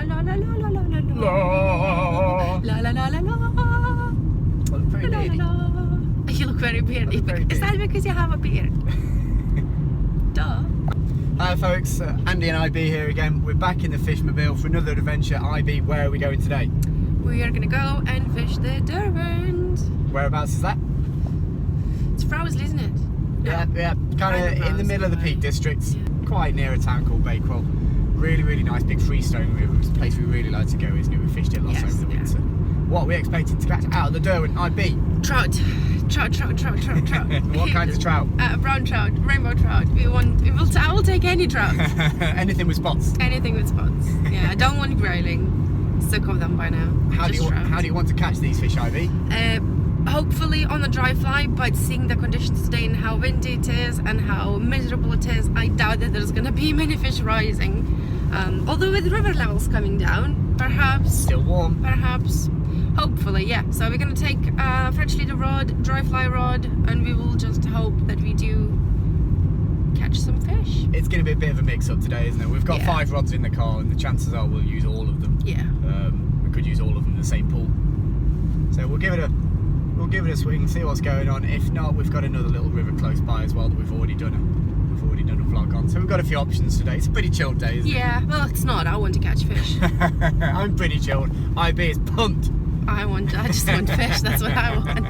la la la la la la la la la la la la. Well, very beardy. You look very beardy. Is that because you have a beard? Duh. Hi folks, Andy and IB here again. We're back in the Fishmobile for another adventure. IB, where are we going today? We are going to go and fish the Derwent. Whereabouts is that? It's Frosley, isn't it? Yeah, kind of in the middle of the Peak District, quite near a town called Bakewell. Really, really nice big freestone river. It's a place we really like to go, isn't it? We fished it lots over the winter. What are we expecting to catch out of the Derwent, IB? Trout. What kinds of trout? Brown trout, rainbow trout. I will take any trout. Anything with spots? Anything with spots. Yeah, I don't want grayling. Sick of them by now. How do you want to catch these fish, IB? Hopefully on a dry fly, but seeing the conditions today and how windy it is and how miserable it is, I doubt that there's going to be many fish rising. Although with river levels coming down, perhaps. Still warm. Perhaps. Hopefully, yeah. So we're going to take French leader rod, dry fly rod, and we will just hope that we do catch some fish. It's going to be a bit of a mix-up today, isn't it? We've got 5 rods in the car, and the chances are we'll use all of them. Yeah. We could use all of them in the same pool. So we'll give it a swing, see what's going on. If not, we've got another little river close by as well that we've already done a vlog on. So we've got a few options today. It's a pretty chilled day, isn't it? Yeah. Well, it's not. I want to catch fish. I'm pretty chilled. IB is pumped. I just want fish. That's what I want.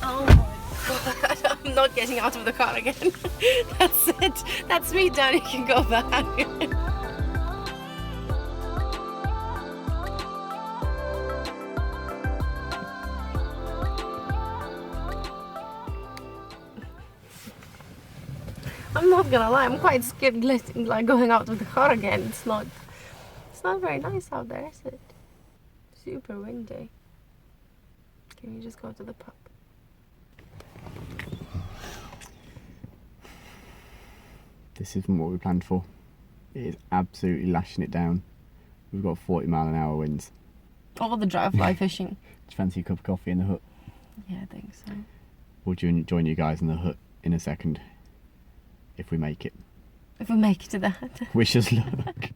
Oh my god, I'm not getting out of the car again. That's it. That's me done. You can go back. I'm not gonna lie, I'm quite scared like going out of the car again. It's not very nice out there, is it? Super windy. Can you just go to the pub? This isn't what we planned for. It is absolutely lashing it down. We've got 40-mile-an-hour winds. All the dry fly fishing. Do you fancy a cup of coffee in the hut? Yeah, I think so. We'll join you guys in the hut in a second. If we make it. If we make it to that. Wish us luck.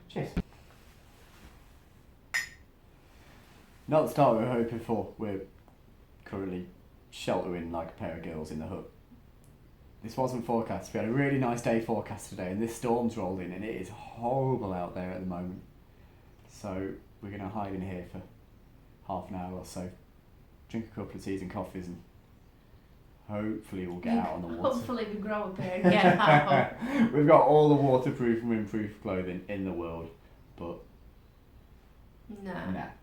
Cheers. Not the start we were hoping for. We're currently sheltering like a pair of girls in the hut. This wasn't forecast. We had a really nice day forecast today, and this storm's rolled in, and it is horrible out there at the moment. So we're going to hide in here for half an hour or so, drink a couple of teas and coffees, and hopefully we'll get out on the water. Hopefully we grow up here and get out. We've got all the waterproof and windproof clothing in the world, but nah.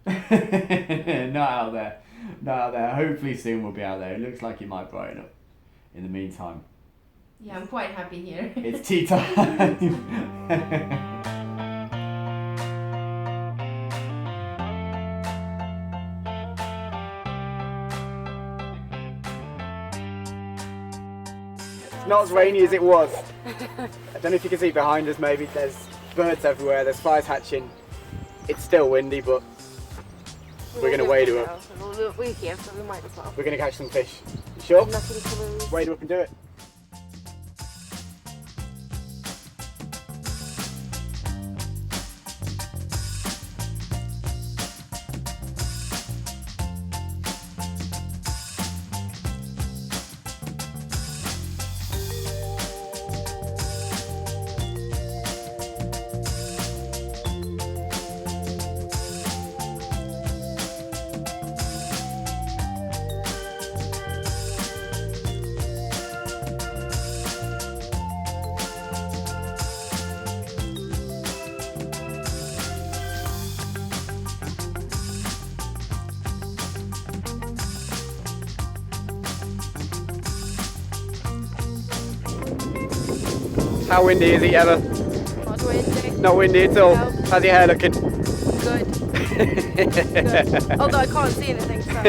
Not out there. Not out there. Hopefully soon we'll be out there. It looks like it might brighten up. In the meantime, yeah, I'm quite happy here. It's tea time. not as rainy as it was. I don't know if you can see behind us, maybe there's birds everywhere, there's flies hatching. It's still windy, but we're going to wade up. We're here, so we might as well. We're going to catch some fish. You sure? Nothing to lose. Wade up and do it. How windy is it, Emma? Not windy. Not windy at all. No. How's your hair looking? Good. Good. Although I can't see anything, so.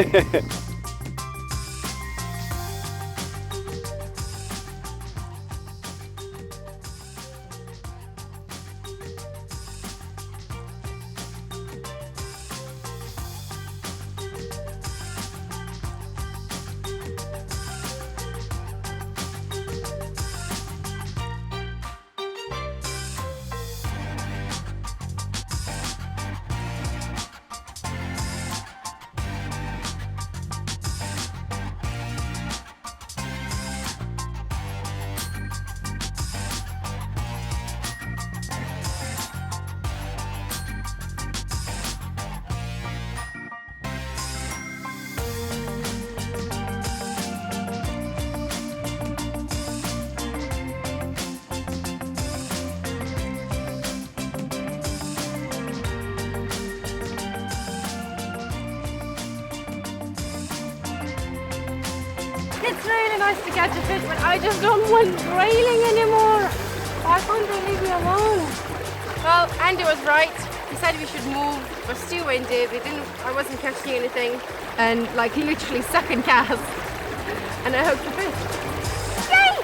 It's really nice to catch a fish, but I just don't want railing anymore. Why can't they leave me alone? Well, Andy was right. He said we should move. It was too windy. I wasn't catching anything. And like literally second cast. And I hooked a fish. Yay!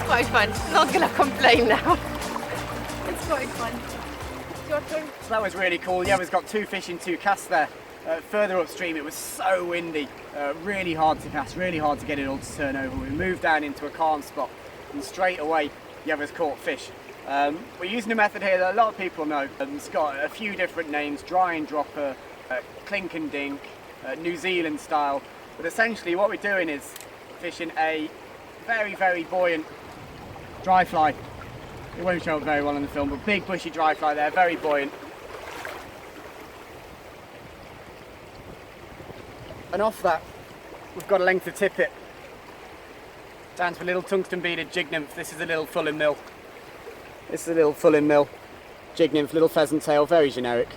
Quite fun. Not gonna complain now. It's quite fun. Your turn. So that was really cool. Yeah, we've got 2 fish in 2 casts there. Further upstream it was so windy, really hard to cast, really hard to get it all to turn over. We moved down into a calm spot and straight away Yeva's caught fish. We're using a method here that a lot of people know. It's got a few different names: dry and dropper, clink and dink, New Zealand style. But essentially what we're doing is fishing a very, very buoyant dry fly. It won't show up very well on the film, but big bushy dry fly there, very buoyant. And off that, we've got a length of tippet down to a little tungsten beaded jig nymph. This is a little full in mill. This is a little full in mill jig nymph, little pheasant tail, very generic.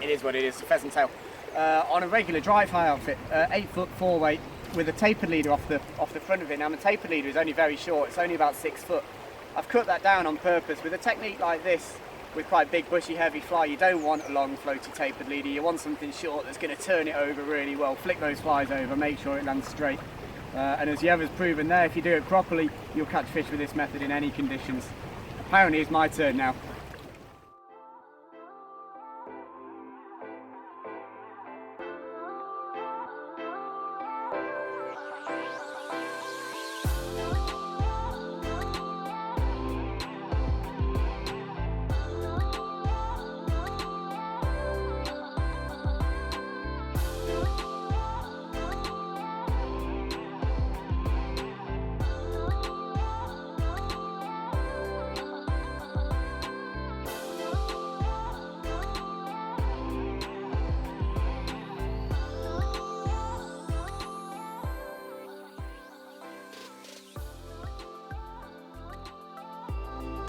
It is what it is, a pheasant tail. On a regular dry fly outfit, 8 foot 4 weight, with a tapered leader off the front of it. Now the tapered leader is only very short, it's only about 6 foot. I've cut that down on purpose. With a technique like this, with quite big bushy heavy fly, you don't want a long floaty tapered leader, you want something short that's going to turn it over really well, flick those flies over, make sure it lands straight. And as Yeva's proven there, if you do it properly, you'll catch fish with this method in any conditions. Apparently it's my turn now.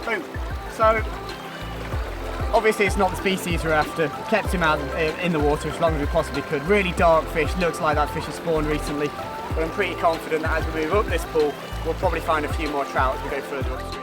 Boom. So, obviously it's not the species we're after. Kept him out in the water as long as we possibly could. Really dark fish, looks like that fish has spawned recently. But I'm pretty confident that as we move up this pool, we'll probably find a few more trout as we go further upstream.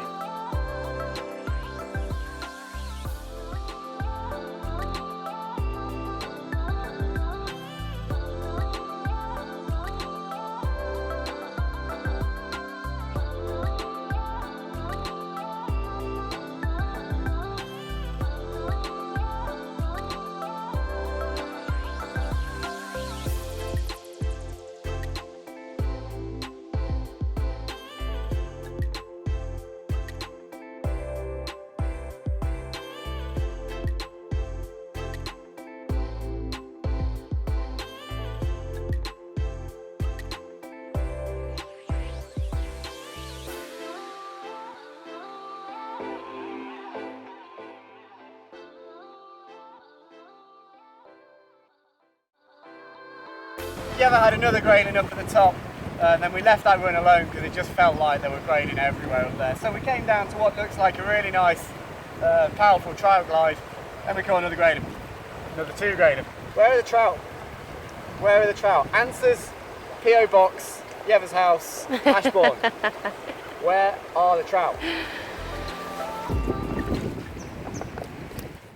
You ever had another grayling up at the top, and then we left that run alone because it just felt like there were grayling everywhere up there. So we came down to what looks like a really nice, powerful trout glide, and we caught another grayling, another 2 grayling. Where are the trout? Where are the trout? Answers, P.O. Box, Yevers House, Ashbourne. Where are the trout?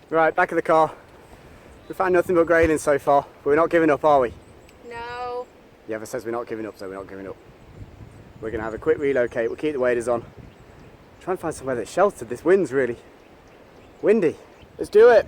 Right, back of the car. We found nothing but grayling so far, but we're not giving up, are we? No. Yevers says we're not giving up, so we're not giving up. We're going to have a quick relocate, we'll keep the waders on. Try and find somewhere that's sheltered. This wind's really windy. Let's do it.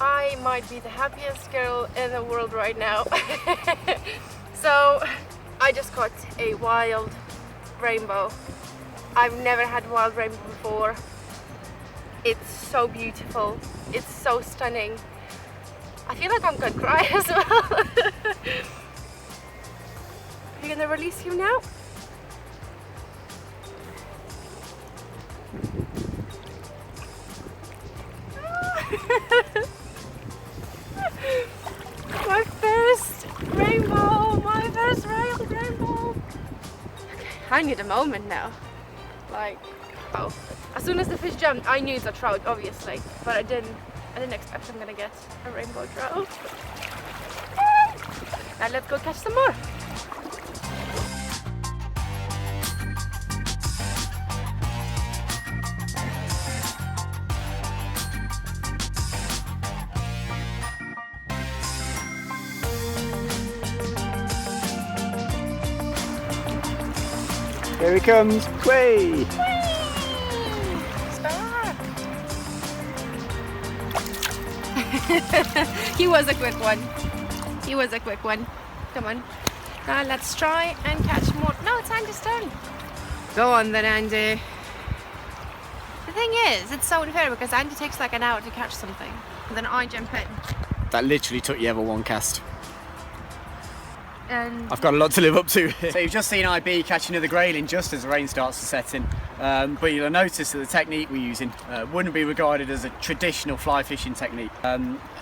I might be the happiest girl in the world right now. So I just caught a wild rainbow. I've never had a wild rainbow before. It's so beautiful. It's so stunning. I feel like I'm gonna cry as well. Are you gonna release him now? My first rainbow, my first rainbow. Okay, I need a moment now. Like, oh, as soon as the fish jumped, I knew it's a trout, obviously, but I didn't expect I'm gonna get a rainbow trout. Now let's go catch some more. Here he comes, way! Stop! He was a quick one. He was a quick one. Come on. Now let's try and catch more. No, it's Andy's turn. Go on then, Andy. The thing is, it's so unfair because Andy takes like an hour to catch something, and then I jump in. That literally took Yever one cast. And I've got a lot to live up to. So you've just seen IB catching another grayling just as the rain starts to set in. But you'll notice that the technique we're using wouldn't be regarded as a traditional fly fishing technique.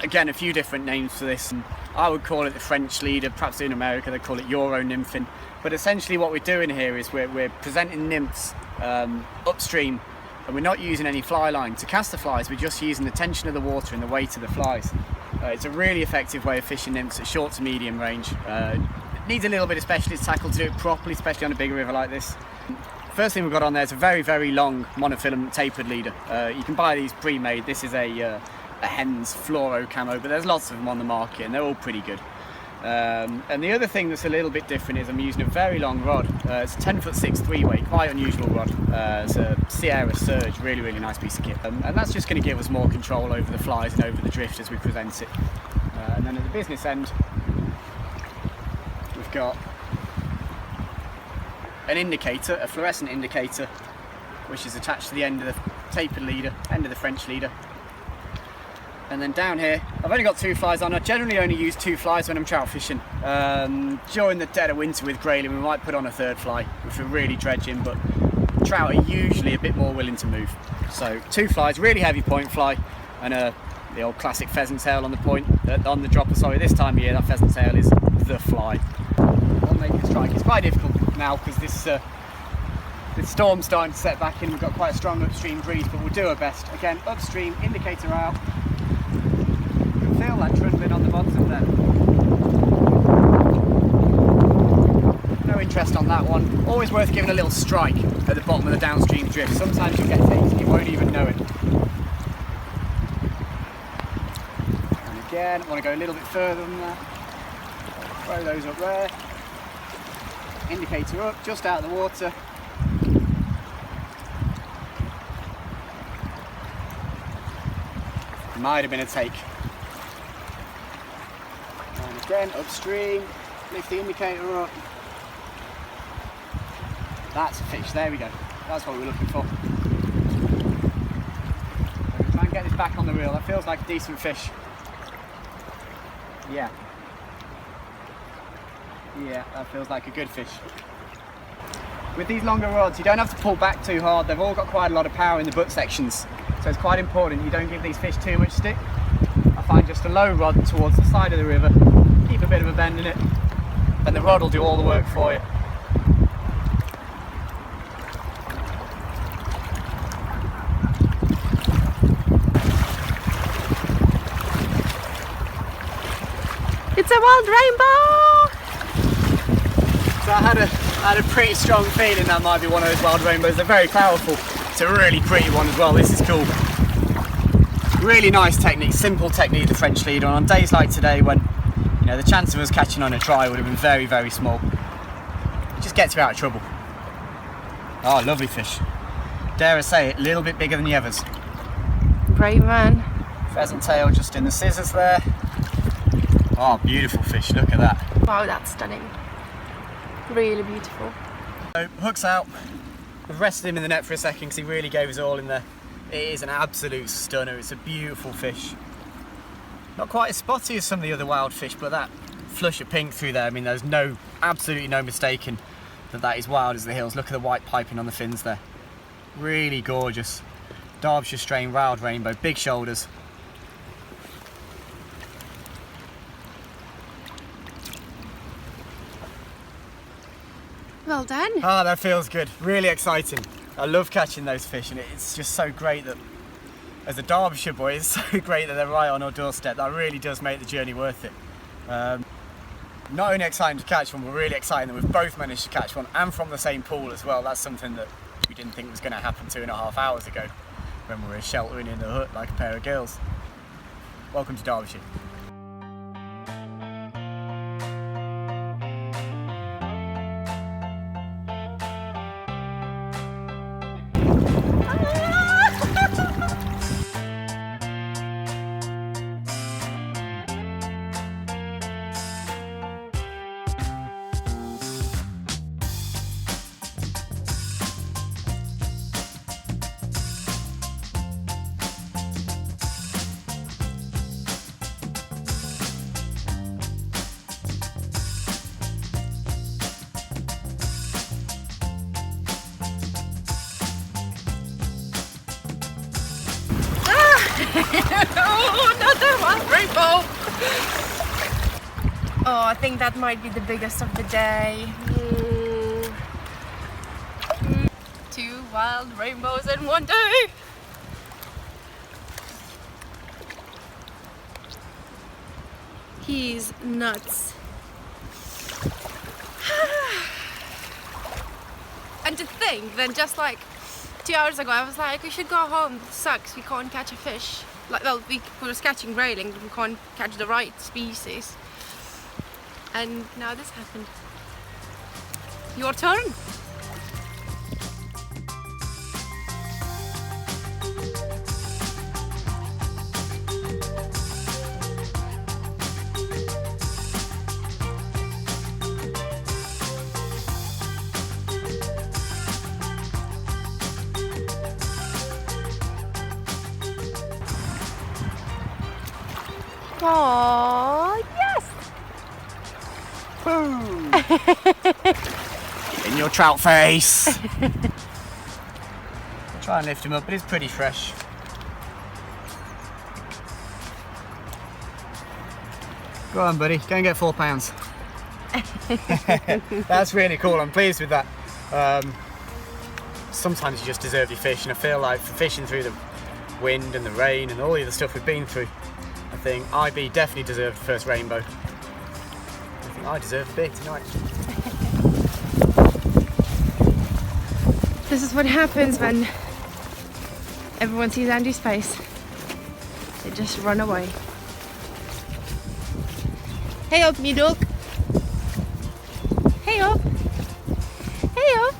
Again, a few different names for this. I would call it the French leader, perhaps in America they call it Euro nymphing. But essentially what we're doing here is we're presenting nymphs upstream and we're not using any fly line to cast the flies, we're just using the tension of the water and the weight of the flies. It's a really effective way of fishing nymphs at short to medium range. It needs a little bit of specialist tackle to do it properly, especially on a bigger river like this. First thing we've got on there is a very, very long monofilament tapered leader. You can buy these pre-made. This is a Hends FluoroCamo, but there's lots of them on the market and they're all pretty good. And the other thing that's a little bit different is I'm using a very long rod. It's a 10'6" 3-weight, quite unusual rod. It's a Scierra Surge, really, really nice piece of kit. And that's just going to give us more control over the flies and over the drift as we present it. And then at the business end, we've got an indicator, a fluorescent indicator, which is attached to the end of the tapered leader, end of the French leader. And then down here, I've only got 2 flies on. I generally only use 2 flies when I'm trout fishing. During the dead of winter with grayling, we might put on a 3rd fly if we're really dredging, but trout are usually a bit more willing to move. So 2 flies, really heavy point fly, and the old classic pheasant tail on the point, on the dropper. Sorry, this time of year that pheasant tail is the fly. One make a strike. It's quite difficult now because this storm's starting to set back in. We've got quite a strong upstream breeze, but we'll do our best. Again, upstream, indicator out. Feel that trundling on the bottom there. No interest on that one. Always worth giving a little strike at the bottom of the downstream drift. Sometimes you get things and you won't even know it. And again, I want to go a little bit further than that. Throw those up there. Indicator up, just out of the water. Might have been a take. And again, upstream, lift the indicator up. That's a fish, there we go. That's what we're looking for. We'll try and get this back on the reel. That feels like a decent fish. Yeah. Yeah, that feels like a good fish. With these longer rods, you don't have to pull back too hard. They've all got quite a lot of power in the butt sections. So it's quite important you don't give these fish too much stick. I find just a low rod towards the side of the river, keep a bit of a bend in it, and the rod will do all the work for you. It's a wild rainbow! So I had a pretty strong feeling that might be one of those wild rainbows. They're very powerful. It's a really pretty one as well. This is cool. Really nice technique, simple technique, the French leader. And on days like today when, you know, the chance of us catching on a try would have been very, very small. It just gets you out of trouble. Oh, lovely fish. Dare I say it, a little bit bigger than the others. Brave man. Pheasant tail just in the scissors there. Oh, beautiful fish, look at that. Wow, that's stunning. Really beautiful. So, hook's out. We've rested him in the net for a second because he really gave us all in there. It is an absolute stunner. It's a beautiful fish. Not quite as spotty as some of the other wild fish, but that flush of pink through there, I mean, there's absolutely no mistaking that is wild as the hills. Look at the white piping on the fins there. Really gorgeous. Derbyshire strain wild rainbow, big shoulders. Well done. Ah, that feels good. Really exciting. I love catching those fish, and it's just so great that, as a Derbyshire boy, it's so great that they're right on our doorstep. That really does make the journey worth it. Not only exciting to catch one, but really exciting that we've both managed to catch one, and from the same pool as well. That's something that we didn't think was going to happen 2.5 hours ago when we were sheltering in the hut like a pair of girls. Welcome to Derbyshire. Oh, another wild rainbow! Oh, I think that might be the biggest of the day. 2 wild rainbows in one day. He's nuts. And to think that just like 2 hours ago I was like, we should go home, this sucks, we can't catch a fish. Like, well, we were catching grayling, but we can't catch the right species. And now this happened. Your turn. Aww, yes! Boom! In your trout face! Try and lift him up, but it's pretty fresh. Go on, buddy, go and get 4 pounds. That's really cool, I'm pleased with that. Sometimes you just deserve your fish, and I feel like for fishing through the wind and the rain and all the other stuff we've been through, I think IB definitely deserved the first rainbow. I think I deserve a bit tonight. This is what happens when everyone sees Andy's face. They just run away. Hey up, me dog. Hey up. Hey up.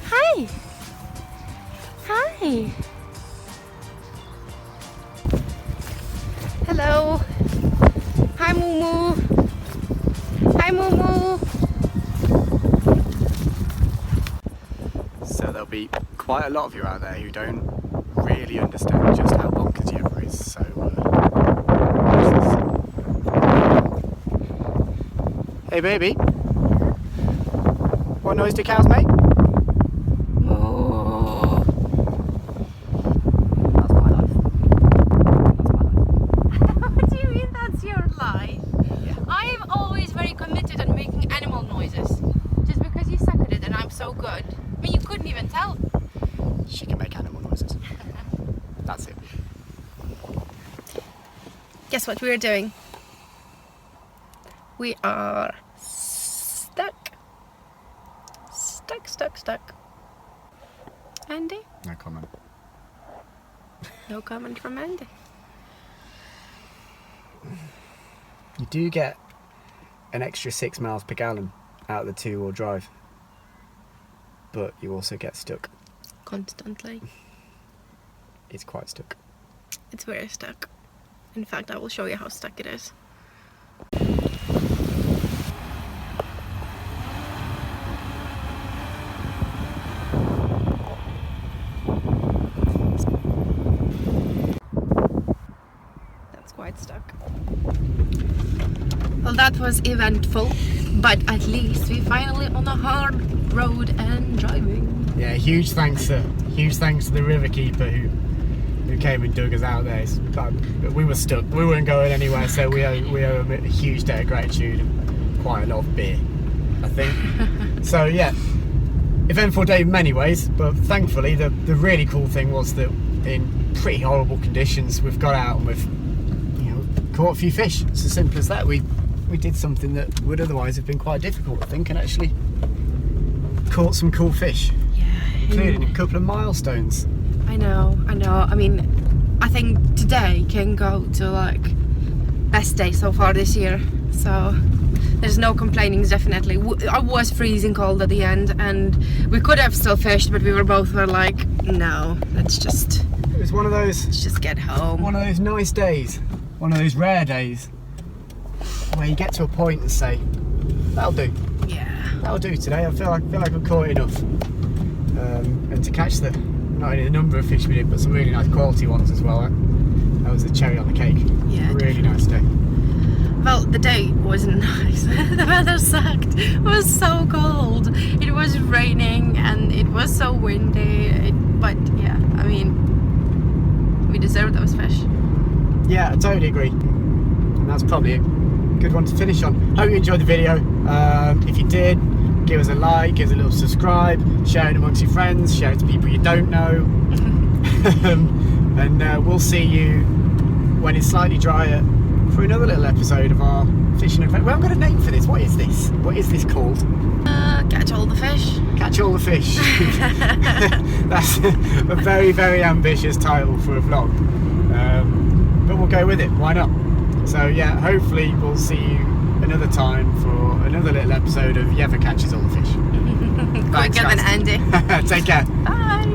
Hi. Hi. Hello. Hi, Moo Moo. Hi, Moo Moo. So there'll be quite a lot of you out there who don't really understand just how bonkers Yellow is. So, hey baby, what noise do cows make? Oh. That's my life. What do you mean that's your life? Yeah. I am always very committed on making animal noises. Just because you suck at it and I'm so good. I mean, you couldn't even tell. She can make animal noises. That's it. Guess what we're doing? We are stuck. Stuck. Andy? No comment. No comment from Andy. You do get an extra 6 miles per gallon out of the 2-wheel drive, but you also get stuck. Constantly. It's quite stuck. It's very stuck. In fact, I will show you how stuck it is. That's quite stuck. Well, that was eventful, but at least we finally on a hard road and driving. Yeah, huge thanks to the river keeper who came and dug us out there. We were stuck. We weren't going anywhere, so we owe him a huge debt of gratitude and quite a lot of beer, I think. So yeah, eventful day in many ways, but thankfully the really cool thing was that in pretty horrible conditions we've got out and we've caught a few fish. It's as simple as that. We did something that would otherwise have been quite difficult, I think, and actually caught some cool fish. Yeah. Including a couple of milestones. I know. I mean, I think today can go to like best day so far this year. So there's no complaining, definitely. I was freezing cold at the end, and we could have still fished, but we were like, no, let's just. It was one of those. Let's just get home. One of those nice days. One of those rare days where you get to a point and say, that'll do. Yeah. That'll do today. I feel like I've caught enough. And to catch not only the number of fish we did, but some really nice quality ones as well. That was the cherry on the cake. Yeah. Really nice day. Well, the day wasn't nice. The weather sucked. It was so cold. It was raining and it was so windy. But yeah, I mean, we deserve those fish. Yeah, I totally agree. And that's probably a good one to finish on. Hope you enjoyed the video. If you did, give us a like, give us a little subscribe, share it amongst your friends, share it to people you don't know. And we'll see you when it's slightly drier for another little episode of our fishing adventure. We haven't got a name for this. What is this? What is this called? Catch all the fish. Catch all the fish. That's a very, very ambitious title for a vlog. But we'll go with it. Why not? So yeah, hopefully we'll see you another time for another little episode of Yeva Catches All the Fish. Quicker than Andy. Take care. Bye.